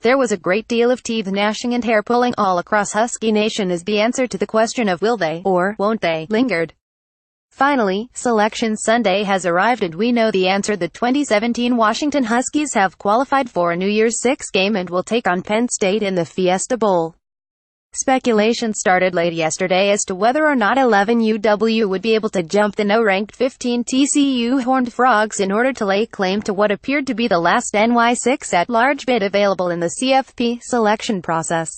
There was a great deal of teeth gnashing and hair pulling all across Husky Nation as the answer to the question of will they, or won't they, lingered. Finally, Selection Sunday has arrived and we know the answer. The 2017 Washington Huskies have qualified for a New Year's Six game and will take on Penn State in the Fiesta Bowl. Speculation started late yesterday as to whether or not 11 UW would be able to jump the no-ranked 15 TCU Horned Frogs in order to lay claim to what appeared to be the last NY6 at-large bid available in the CFP selection process.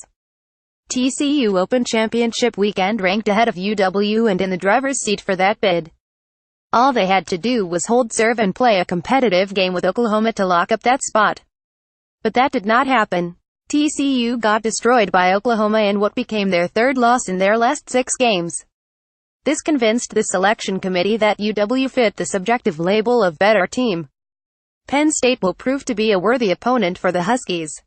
TCU opened championship weekend ranked ahead of UW and in the driver's seat for that bid. All they had to do was hold serve and play a competitive game with Oklahoma to lock up that spot. But that did not happen. TCU got destroyed by Oklahoma in what became their third loss in their last 6 games. This convinced the selection committee that UW fit the subjective label of better team. Penn State will prove to be a worthy opponent for the Huskies.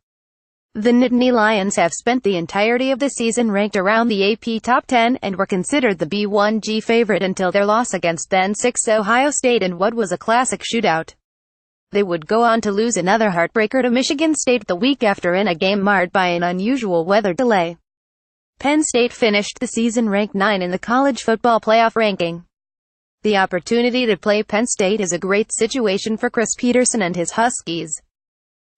The Nittany Lions have spent the entirety of the season ranked around the AP top 10 and were considered the B1G favorite until their loss against then 6 Ohio State in what was a classic shootout. They would go on to lose another heartbreaker to Michigan State the week after in a game marred by an unusual weather delay. Penn State finished the season ranked 9 in the college football playoff ranking. The opportunity to play Penn State is a great situation for Chris Peterson and his Huskies.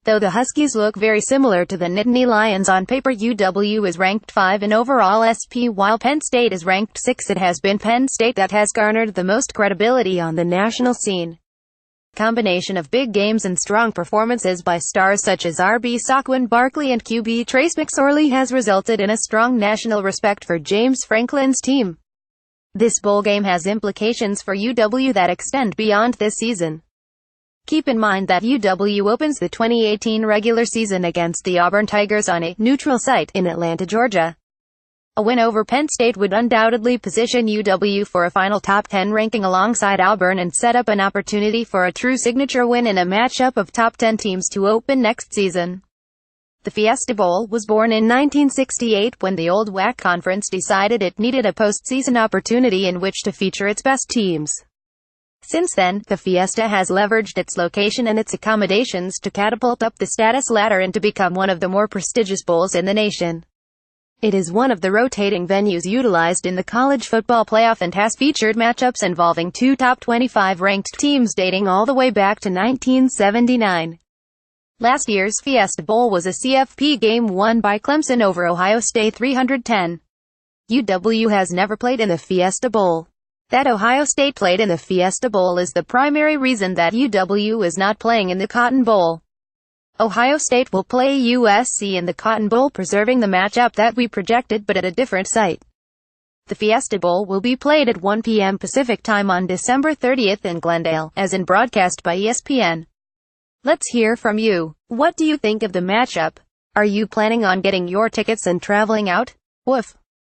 Though the Huskies look very similar to the Nittany Lions on paper, UW is ranked 5 in overall SP while Penn State is ranked 6. It has been Penn State that has garnered the most credibility on the national scene. Combination of big games and strong performances by stars such as RB Saquon Barkley and QB Trace McSorley has resulted in a strong national respect for James Franklin's team. This bowl game has implications for UW that extend beyond this season. Keep in mind that UW opens the 2018 regular season against the Auburn Tigers on a neutral site in Atlanta, Georgia. A win over Penn State would undoubtedly position UW for a final top 10 ranking alongside Auburn and set up an opportunity for a true signature win in a matchup of top 10 teams to open next season. The Fiesta Bowl was born in 1968 when the old WAC conference decided it needed a postseason opportunity in which to feature its best teams. Since then, the Fiesta has leveraged its location and its accommodations to catapult up the status ladder and to become one of the more prestigious bowls in the nation. It is one of the rotating venues utilized in the college football playoff and has featured matchups involving 2 top 25 ranked teams dating all the way back to 1979. Last year's Fiesta Bowl was a CFP game won by Clemson over Ohio State 310. UW has never played in the Fiesta Bowl. That Ohio State played in the Fiesta Bowl is the primary reason that UW is not playing in the Cotton Bowl. Ohio State will play USC in the Cotton Bowl, preserving the matchup that we projected but at a different site. The Fiesta Bowl will be played at 1 p.m. Pacific Time on December 30th in Glendale, as in broadcast by ESPN. Let's hear from you. What do you think of the matchup? Are you planning on getting your tickets and traveling out? Woof.